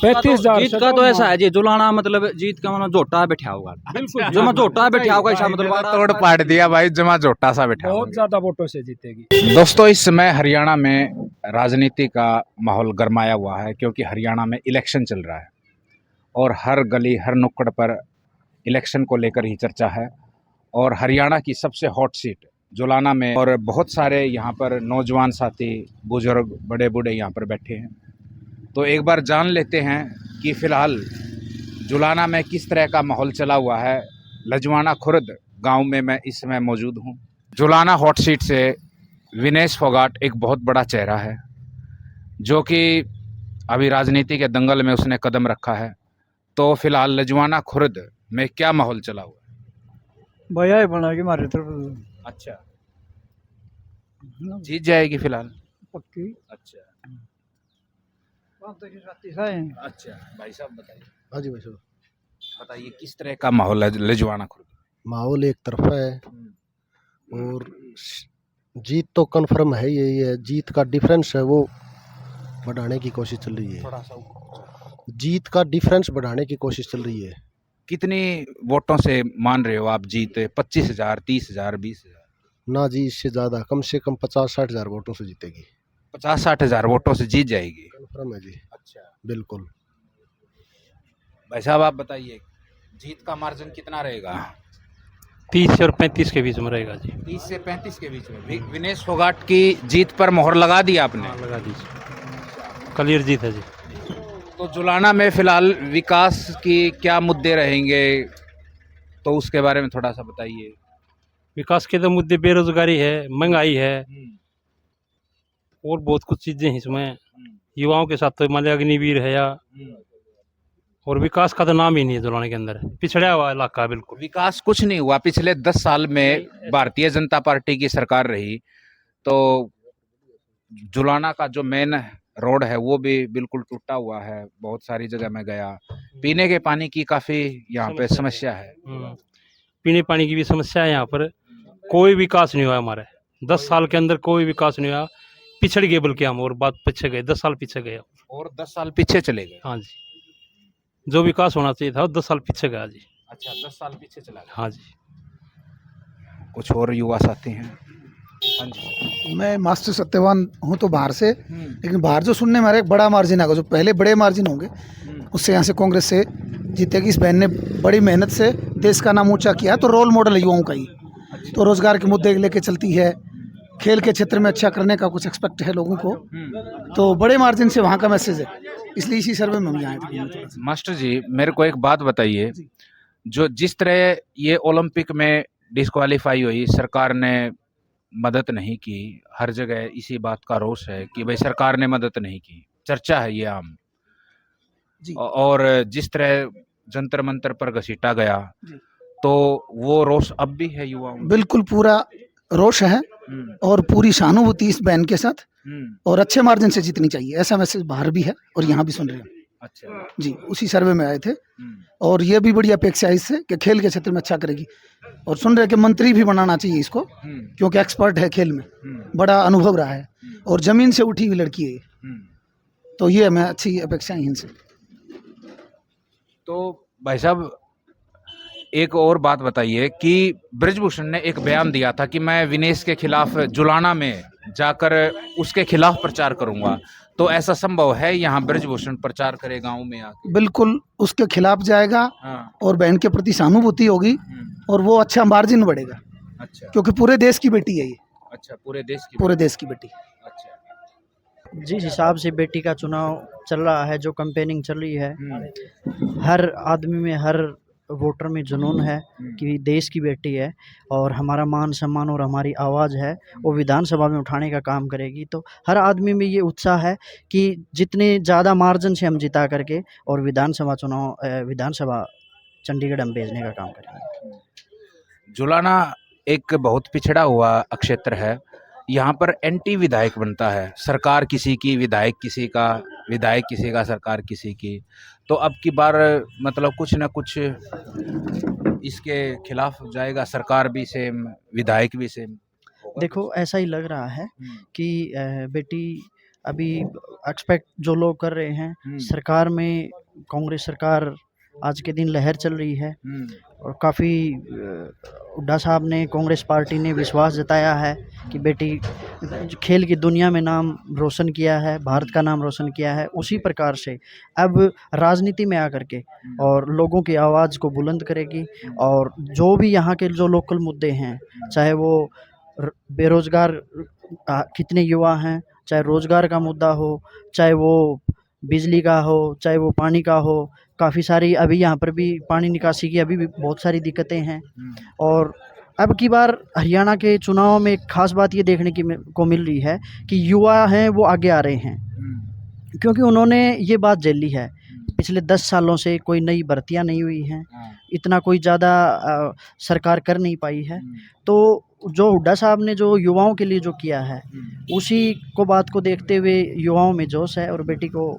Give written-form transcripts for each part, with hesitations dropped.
35,000 जीत का तो ऐसा है जी, जुलाना मतलब जीत का मतलब झोटा बैठा होगा, बिल्कुल जमा झोटा बैठा होगा ऐसा मतलब तोड़ पाड़ दिया भाई, जमा झोटा सा बैठा बहुत ज्यादा वोटों से जीतेगी। दोस्तों इस समय हरियाणा में राजनीति का माहौल गरमाया हुआ है, क्योंकि हरियाणा में इलेक्शन चल रहा है और हर गली हर नुक्कड़ पर इलेक्शन को लेकर ही चर्चा है। और हरियाणा की सबसे हॉट सीट जुलाना में, और बहुत सारे यहाँ पर नौजवान साथी, बुजुर्ग, बड़े बूढ़े यहाँ पर बैठे हैं। तो एक बार जान लेते हैं कि फ़िलहाल जुलाना में किस तरह का माहौल चला हुआ है। लजवाना खुर्द गांव में मैं इस समय मौजूद हूँ। जुलाना हॉट सीट से विनेश फोगाट एक बहुत बड़ा चेहरा है, जो कि अभी राजनीति के दंगल में उसने कदम रखा है। तो फिलहाल लजवाना खुर्द में क्या माहौल चला हुआ है? भैया ही बना के हमारे तरफ अच्छा, जीत जाएगी फिलहाल? पक्की। अच्छा है। अच्छा, भाई साहब बताइए। हाँ जी भाई साहब, बताइए किस तरह का माहौल है लजवाना खुर्द? माहौल एक तरफा है और जीत तो कन्फर्म है, यही है। जीत का डिफरेंस है वो बढ़ाने की कोशिश चल रही है। थोड़ा सा जीत का डिफरेंस बढ़ाने की कोशिश चल रही है। कितनी वोटों से मान रहे हो आप जीत? 25,000, 30,000, 20,000? ना जी, इससे ज़्यादा, कम से कम 50-60 हज़ार वोटों से जीतेगी। 50-60 हज़ार वोटों से जीत जाएगी? कन्फर्म है जी। अच्छा बिल्कुल। भाई साहब आप बताइए, जीत का मार्जिन कितना रहेगा? 30 और 35 के बीच में रहेगा जी। 30 से 35 के बीच में। विनेश फोगाट की जीत पर मोहर लगा दी आपने? हाँ, लगा दीजिए, क्लियर जीत है जी। तो जुलाना में फिलहाल विकास की क्या मुद्दे रहेंगे, तो उसके बारे में थोड़ा सा बताइए। विकास के तो मुद्दे बेरोजगारी है, महंगाई है और बहुत कुछ चीजें हैं इसमें। युवाओं के साथ तो मान लिया अग्निवीर है या, और विकास का तो नाम ही नहीं है जुलाने के अंदर। पिछड़ा हुआ इलाका है बिल्कुल। विकास कुछ नहीं हुआ पिछले 10 साल में। भारतीय जनता पार्टी की सरकार रही तो जुलाना का जो मेन रोड है वो भी बिल्कुल टूटा हुआ है। बहुत सारी जगह में गया, पीने के पानी की काफी यहाँ पे समस्या है। पीने पानी की भी समस्या है यहाँ पर। कोई विकास नहीं हुआ हमारे 10 साल के अंदर, कोई विकास नहीं हुआ। पिछड़ गए बल्कि हम, और बात पीछे गए, 10 साल पीछे गए। और 10 साल पीछे चले गए? हाँ जी, जो विकास होना चाहिए था वो 10 साल पीछे गया जी। अच्छा, 10 साल पीछे चला गया। हाँ जी। कुछ और युवा साथी हैं? हाँ जी। मैं मास्टर सत्यवान हूँ तो बाहर से, लेकिन बाहर जो सुनने में आ रहा है एक बड़ा मार्जिन आएगा। जो पहले बड़े मार्जिन होंगे उससे यहाँ से कांग्रेस से जीतेगी। इस बहन ने बड़ी मेहनत से देश का नाम ऊंचा किया है, तो रोल मॉडल है युवाओं का ही। तो रोजगार के मुद्दे लेके चलती है, खेल के क्षेत्र में अच्छा करने का कुछ एक्सपेक्ट है लोगों को, तो बड़े मार्जिन से वहाँ का मैसेज है। इसलिए इसी सर्वे में हम यहाँ आए थे। मास्टर जी मेरे को एक बात बताइए, जो जिस तरह ये ओलंपिक में डिस्क्वालीफाई हुई, सरकार ने मदद नहीं की, हर जगह इसी बात का रोष है कि भाई सरकार ने मदद नहीं की, चर्चा है ये आम जी। और जिस तरह जंतर मंतर पर घसीटा गया, तो वो रोष अब भी है युवाओं में? बिल्कुल पूरा रोष है और पूरी सहानुभूति इस बहन के साथ, और अच्छे मार्जिन से जीतनी चाहिए, ऐसा मैसेज बाहर भी है और यहाँ भी सुन रहे हैं। अच्छा जी, उसी सर्वे में आए थे और ये भी बड़ी अपेक्षा है इससे कि खेल के क्षेत्र में अच्छा करेगी। और सुन रहे कि मंत्री भी बनाना चाहिए इसको, क्योंकि एक्सपर्ट है खेल में, बड़ा अनुभव रहा है और जमीन से उठी हुई लड़की है ये। तो ये मैं अच्छी अपेक्षा है इनसे। तो भाई साहब एक और बात बताइए कि ब्रजभूषण ने एक बयान दिया था कि मैं विनेश के खिलाफ जुलाना में जाकर उसके खिलाफ प्रचार करूंगा, तो ऐसा संभव है यहाँ ब्रजभूषण प्रचार करे गांव में आके? बिल्कुल उसके खिलाफ जाएगा। हाँ। और बहन के प्रति सहानुभूति होगी और वो अच्छा मार्जिन बढ़ेगा। अच्छा क्योंकि पूरे देश की बेटी है ये। अच्छा, पूरे देश की बेटी। अच्छा, जिस हिसाब से बेटी का चुनाव चल रहा है, जो कैंपेनिंग चल रही है, हर आदमी में, हर वोटर में जुनून है कि देश की बेटी है और हमारा मान सम्मान और हमारी आवाज़ है वो विधानसभा में उठाने का काम करेगी। तो हर आदमी में ये उत्साह है कि जितने ज़्यादा मार्जिन से हम जिता करके और विधानसभा चंडीगढ़ हम भेजने का काम करेंगे। जुलाना एक बहुत पिछड़ा हुआ क्षेत्र है, यहाँ पर एंटी विधायक बनता है। सरकार किसी की, विधायक किसी का, विधायक किसी का, सरकार किसी की। तो अब की बार मतलब कुछ ना कुछ इसके खिलाफ जाएगा, सरकार भी सेम, विधायक भी सेम। देखो ऐसा ही लग रहा है कि बेटी अभी एक्सपेक्ट जो लोग कर रहे हैं सरकार में, कांग्रेस सरकार आज के दिन लहर चल रही है और काफ़ी हुड्डा साहब ने, कांग्रेस पार्टी ने विश्वास जताया है कि बेटी खेल की दुनिया में नाम रोशन किया है, भारत का नाम रोशन किया है। उसी प्रकार से अब राजनीति में आकर के और लोगों की आवाज़ को बुलंद करेगी और जो भी यहाँ के जो लोकल मुद्दे हैं, चाहे वो बेरोज़गार कितने युवा हैं, चाहे रोज़गार का मुद्दा हो, चाहे वो बिजली का हो, चाहे वो पानी का हो, काफ़ी सारी अभी यहाँ पर भी पानी निकासी की अभी भी बहुत सारी दिक्कतें हैं। और अब की बार हरियाणा के चुनाव में एक ख़ास बात ये देखने को मिल रही है कि युवा हैं वो आगे आ रहे हैं, क्योंकि उन्होंने ये बात झेल ली है। पिछले 10 सालों से कोई नई भर्तियाँ नहीं हुई हैं, इतना कोई ज़्यादा सरकार कर नहीं पाई है। तो जो हुड्डा साहब ने जो युवाओं के लिए जो किया है, उसी को बात को देखते हुए युवाओं में जोश है और बेटी को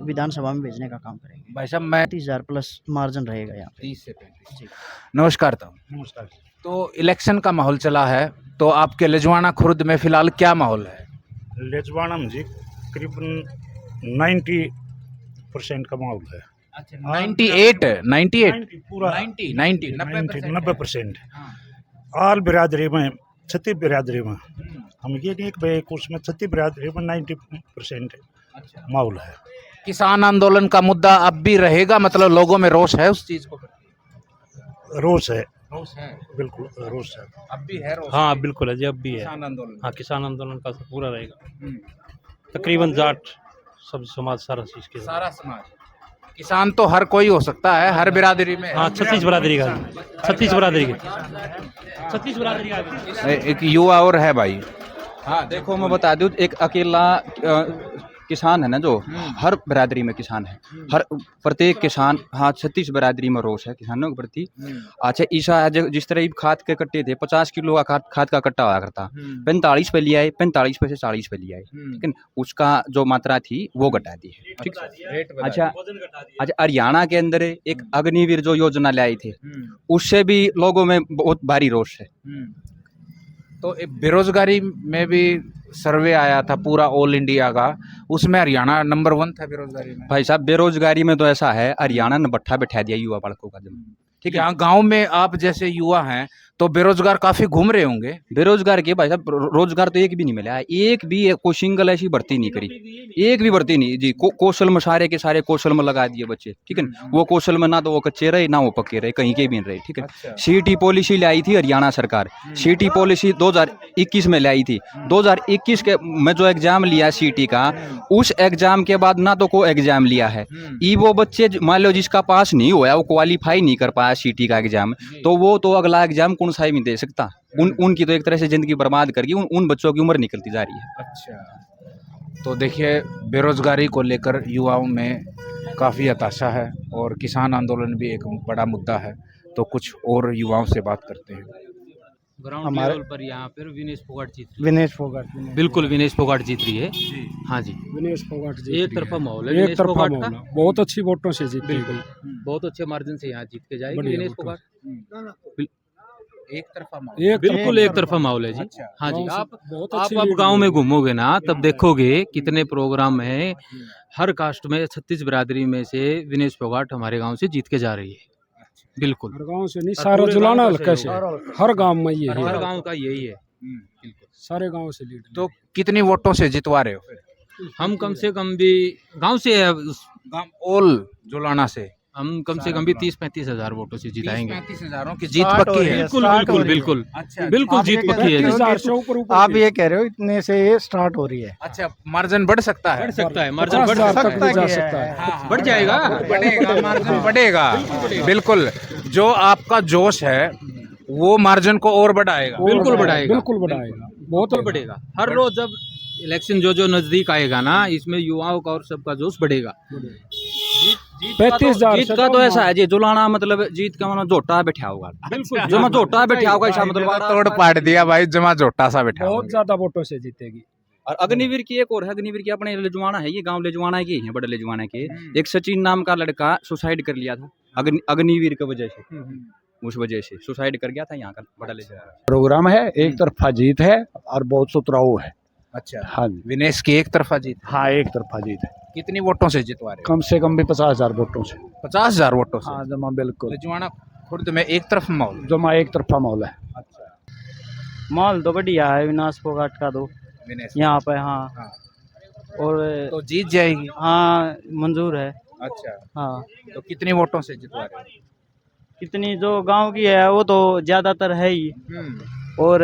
विधानसभा में भेजने का काम करेंगे। भाई साहब मैं 30,000 प्लस मार्जिन रहेगा यहाँ पे। 30 से 35। नमस्कार। नमस्कार। तो इलेक्शन का माहौल चला है, तो आपके लजवाना खुर्द में फिलहाल क्या माहौल है? लेजवाड़ा में जी करीबन 90% का माहौल है। अच्छा, 98 पूरा 90% 90%। आल बिरादरी में, छत्ती बिरादरी में, हम ये नहीं कि भाई उसमें छत्ती बिरादरी में 90% माहौल है। किसान आंदोलन का मुद्दा अब भी रहेगा, मतलब लोगों में रोष है उस चीज को? रोष है, रोष है, बिल्कुल रोष है। अब भी है रोष? हाँ बिल्कुल है जी, अब भी है किसान आंदोलन। हाँ, किसान आंदोलन का तो पूरा रहेगा। तकरीबन जाट सब समाज सारा चीज के सारा समाज। किसान तो हर कोई हो सकता है, हर बिरादरी में। हाँ, 36 बिरादरी का, 36 बिरादरी का, 36 बिरादरी का। एक युवा और है भाई। हाँ देखो, मैं बता दूँ, एक अकेला किसान है ना जो हर बिरादरी में किसान है, हर प्रत्येक किसान। हाँ, 36 बिरादरी में रोष है किसानों के प्रति। अच्छा, ईसा जिस तरह खाद के कट्टे थे, 50 किलो का खाद का कट्टा हुआ करता, 45 पे लिया है, 45 पे से 40 पे लिया है, ठीक है। उसका जो मात्रा थी वो घटा दी है, ठीक है। अच्छा, हरियाणा के अंदर एक अग्निवीर जो योजना लाई थी, उससे भी लोगों में बहुत भारी रोष है। तो बेरोजगारी में भी सर्वे आया था पूरा ऑल इंडिया का, उसमें हरियाणा नंबर 1 था बेरोजगारी में। भाई साहब, बेरोजगारी में तो ऐसा है, हरियाणा ने भट्ठा बैठा दिया युवा बालकों का जब, ठीक है। गांव में आप जैसे युवा हैं तो बेरोजगार काफी घूम रहे होंगे। बेरोजगार के भाई साहब रोजगार तो एक भी नहीं मिला है, एक भी कोई सिंगल ऐसी भर्ती नहीं करी, एक भी भर्ती नहीं जी। कौशल में सारे के सारे कौशल में लगा दिए बच्चे, ठीक है। वो कौशल में ना तो वो कच्चे रहे, ना वो पक्के रहे, कहीं के भी नहीं रहे, ठीक है। अच्छा। सीटी पॉलिसी लाई थी हरियाणा सरकार, सीटी पॉलिसी 2021 में लाई थी। 2021 के में जो एग्जाम लिया सीटी का, उस एग्जाम के बाद ना तो कोई एग्जाम लिया है। ई वो बच्चे मान लो जिसका पास नहीं हुआ, वो क्वालिफाई नहीं कर पाया सीटी का एग्जाम, तो वो तो अगला एग्जाम कौन सा भी दे सकता। उनकी तो एक तरह से जिंदगी बर्बाद करके उन बच्चों की उम्र निकलती जा रही है। अच्छा, तो देखिए बेरोजगारी को लेकर युवाओं में काफ़ी हताशा है और किसान आंदोलन भी एक बड़ा मुद्दा है। तो कुछ और युवाओं से बात करते हैं। ग्राउंड लेवल पर यहाँ पर विनेश फोगाट जीत रही है। विनेश फोगाट, बिल्कुल विनेश फोगाट जीत रही है। हाँ जी, विनेश फोगाट जी एक तरफा माहौल है विनेश फोगाट का। बहुत अच्छी वोटों से जीती। बिल्कुल, बहुत अच्छे मार्जिन से यहाँ जीत के जाएगी विनेश फोगाट। एक तरफा माहौल, बिल्कुल एक तरफा माहौल है जी। अच्छा। हाँ जी, आप अच्छी अब गांव में घूमोगे ना, तब देखोगे कितने प्रोग्राम है। हर कास्ट में 36 बिरादरी में से विनेश फोगाट हमारे गांव से जीत के जा रही है। बिल्कुल, हर गांव से नहीं, सारा जुलाना हल्का से, हर गांव में ये हर है, गांव का यही है। बिल्कुल, सारे गांव से लीड। तो कितनी वोटों से जितवा रहे हो फिर? हम कम से कम भी गांव से है, गांव ओल जुलाना से हम कम से कम भी 30-35 हजार वोटों से जिताएंगे। 35 हजारों की जीत पक्की है। बिल्कुल बिल्कुल बिल्कुल अच्छा, बिल्कुल जीत पक्की है जी। आप ये कह रहे हो इतने से ये स्टार्ट हो रही है। अच्छा, मार्जिन बढ़ सकता है? बढ़ सकता है, मार्जिन बढ़ सकता है, बढ़ जाएगा, बढ़ेगा, मार्जिन बढ़ेगा। बिल्कुल, जो आपका जोश है वो मार्जिन को और बढ़ाएगा। बिल्कुल बढ़ाएगा, बिल्कुल बढ़ाएगा, बहुत बहुत बढ़ेगा। हर रोज जब इलेक्शन जो नजदीक आएगा ना, इसमें युवाओं का और सबका जोश बढ़ेगा। 35,000 जीत का तो ऐसा है जी, जुलाना मतलब जीत का मतलब झोटा बैठा होगा। बिल्कुल, जो मैं झोटा बैठा होगा इसका मतलब तोड़ पाट दिया भाई, जमा झोटा सा बैठा बहुत ज्यादा वोटों से जीतेगी। और अग्निवीर की एक और है, अग्निवीर की अपने लेजवाना है, ये गांव लेजवाना के है, बड़े लेजवाना के। एक सचिन नाम का लड़का सुसाइड कर लिया था अग्निवीर की वजह से, उस वजह से सुसाइड कर गया था यहाँ का बड़ा लेजवाना। प्रोग्राम है, एक तरफा जीत है और बहुत सुतराऊ है। अच्छा, हाँ जी। विनेश की एक तरफा जीत। हाँ, एक तरफा जीत है। कितनी वोटों से जितवा रहे कम से कम भी 50,000 वोटों से। हो? 50,000 वोटों से। हाँ, जमा बिल्कुल। रिजवाना खुर्द में एक तरफ माहौल। जमा एक तरफा माहौल है। अच्छा, माहौल तो बढ़िया है विनाश फोगाट का तो विनेश यहाँ पे। हाँ, हाँ, और तो जीत जाएगी। हाँ मंजूर है। अच्छा, हाँ, तो कितनी वोटों से जितवा रहे हो? कितनी जो गांव की है वो तो ज़्यादातर है ही, और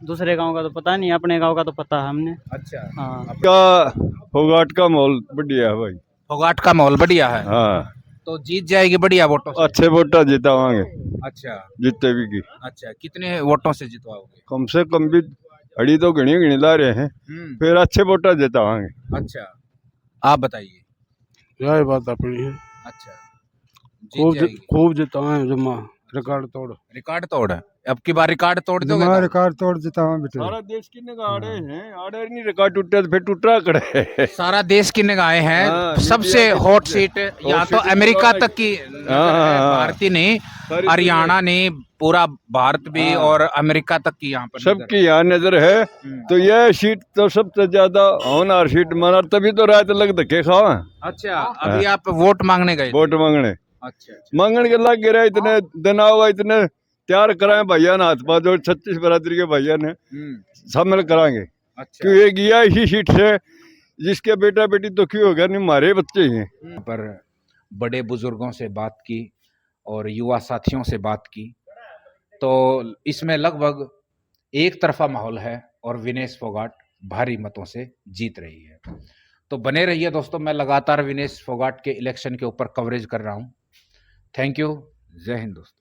दूसरे गांव का तो पता नहीं, अपने गांव का तो पता है हमने। अच्छा, हाँ, का फोगाट का माहौल बढ़िया है भाई। फोगाट का माहौल बढ़िया है, हाँ, तो जीत जाएगी बढ़िया वोटों से। अच्छे वोटा जितावांगे अच्छा, जितने भी की। अच्छा, कितने वोटों से जितवाओगे? कम से कम भी हड़ी तो घनी ला रहे हैं, फिर अच्छे वोटा जितावांगे। अच्छा, आप बताइए। यही बात अपनी है। अच्छा, जीत जाएगी। खूब जिताए जमा रिकॉर्ड तोड़। रिकॉर्ड तोड़ है। अब की बार रिकॉर्ड तोड़ दोगे तो? रिकॉर्ड तोड़ जितावा बेटे। सारा देश की निगाह आड़े हैं, आड़े नहीं रिकॉर्ड टूटे तो फिर टूटा करे। सारा देश की निगाहें हैं। हाँ, सबसे मीडिया की हॉट सबसे- सीट यहाँ तो सीट अमेरिका तो तक की नजर है, हाँ। भारतीय नहीं, सारी हरियाणा नहीं, पूरा भारत भी हाँ। और अमेरिका तक की यहाँ पर नजर सबकी यहाँ नजर है। तो यह सीट तो सबसे ज्यादा होनहार सीट माना, तभी तो रात लग धक्के खावा। है। अच्छा, अभी आप वोट मांगने गए थे? वोट मांगने अच्छा, अच्छा। मांगने के लग गिरा, इतने दिन हुआ, इतने तैयार कराए भैया ने, हाथ पा जो 36 बरादरी के भैया ने शामिल कराएंगे। अच्छा, क्यों ये गया इसी सीट से, जिसके बेटा बेटी दुखी हो गया, नहीं हमारे बच्चे ही हैं। यहाँ पर बड़े बुजुर्गों से बात की और युवा साथियों से बात की, तो इसमें लगभग एक तरफा माहौल है और विनेश फोगाट भारी मतों से जीत रही है। तो बने रहिए दोस्तों, मैं लगातार विनेश फोगाट के इलेक्शन के ऊपर कवरेज कर रहा हूँ। थैंक यू, जय हिंद दोस्तों।